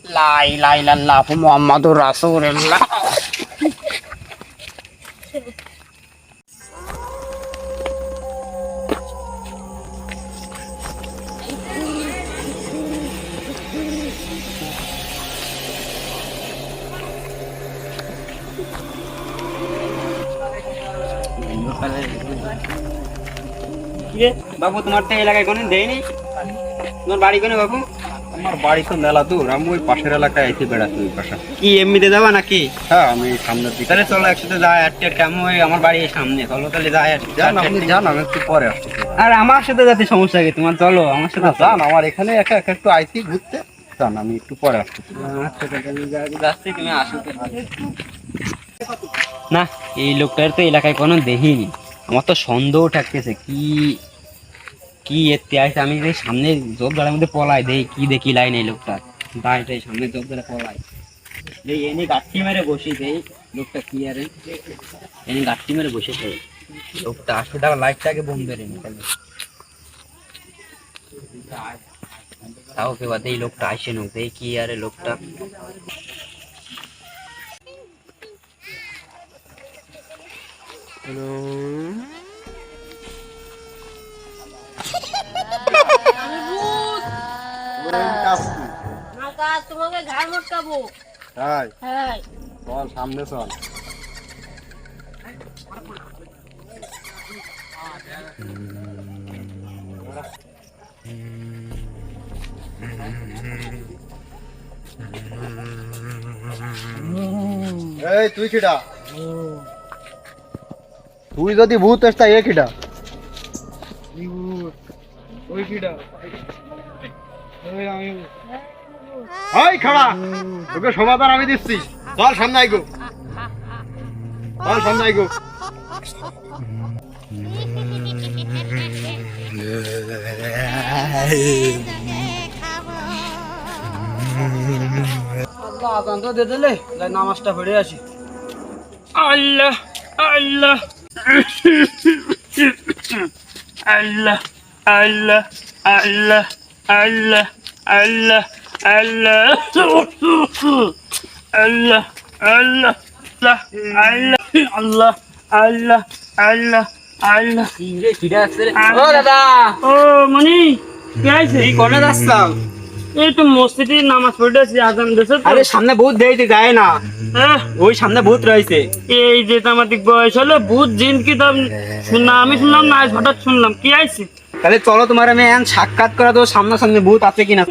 লা ইলাহা ইল্লাল্লাহ মুহাম্মাদুর রাসূলুল্লাহ। বাবু তোমার তো এলাকায় কোনো দেয়নি, তোমার বাড়ি কোনে বাবু? আমার বাড়ি তো মেলা দূর, আমি ওই পাশের এলাকায় এসে বেড়াচ্ছি ওই পাশে। কি এমনিতে যাবা নাকি? হ্যাঁ, আমি সামনের দিকে। তাহলে চলো একসাথে যাই আটকে কেমন ওই আমার বাড়ির সামনে, চলো তাহলে যাই যান, আপনি যান, আমি একটু পরে আসছি। আর আমার সাথে যাতে সমস্যা কি তোমার, চলো আমার সাথে যান, আমার এখানে একা একা একটু আইসি ঘুরতে। যান, আমি একটু পরে আসছি। আচ্ছা যাচ্ছি, তুমি আসো। না, এই লোকটার তো এলাকায় কোনো দেখিনি, আমার তো সন্দেহ থাকতেছে কি কি এতে আছে। আমি এই সামনে জোরদারের মধ্যে পলাই দেই, কি দেখি লাইন এই লোকটা দাঁড়াই সামনে জোরদারে পলাই দেই, এনে গাঠি মেরে বসি দেই। লোকটা কি আরে এনে গাঠি মেরে বসেছে লোকটা, আসলে তার লাইটটাকে বোম বেড়ে নি তাও কে বাদে এই লোকটা আসে নো দেই কি আরে লোকটা। তোমাকে ঘাড় মটকাবো। তাই হ্যাঁ, চল, সামনে চল। এই তুই কিডা? তুই যদি ভূত আসতা এ কিডা? ওই কিডা ওই আমি ওই খাড়া, তোকে সমাধান আমি দিচ্ছি। চল সামনে আইগো, চল সামনে আইগো। আল্লাহ আজান তো দিয়ে দিলে, যাই নামাজটা পড়ে আসি। আল্লাহ আল্লাহ আল্লাহ আল্লাহ আল্লাহ আল্লাহ আল্লাহ আল্লাহ আল্লাহ আল্লাহ আল্লাহ আল্লাহ আল্লাহ আল্লাহ। ও দাদা, ও মনি কি আছে? এই কোনে যাচ্ছাও? এই তো মসজিদে নামাজ পড়তেছি, আজান দিছে তো। আরে সামনে ভূত দেইতে যায় না, হ্যাঁ ওই সামনে ভূত রয়েছে। এই যে আমাদের বয়স হলো ভূত জিন কি দাম শুনলাম, আমি শুনলাম না, আজ হঠাৎ শুনলাম। কি আইছে? তাহলে চলো তোমার আমি এখন সাক্ষাৎ করা তো সামনাসামনি ভূত আছে কিনা।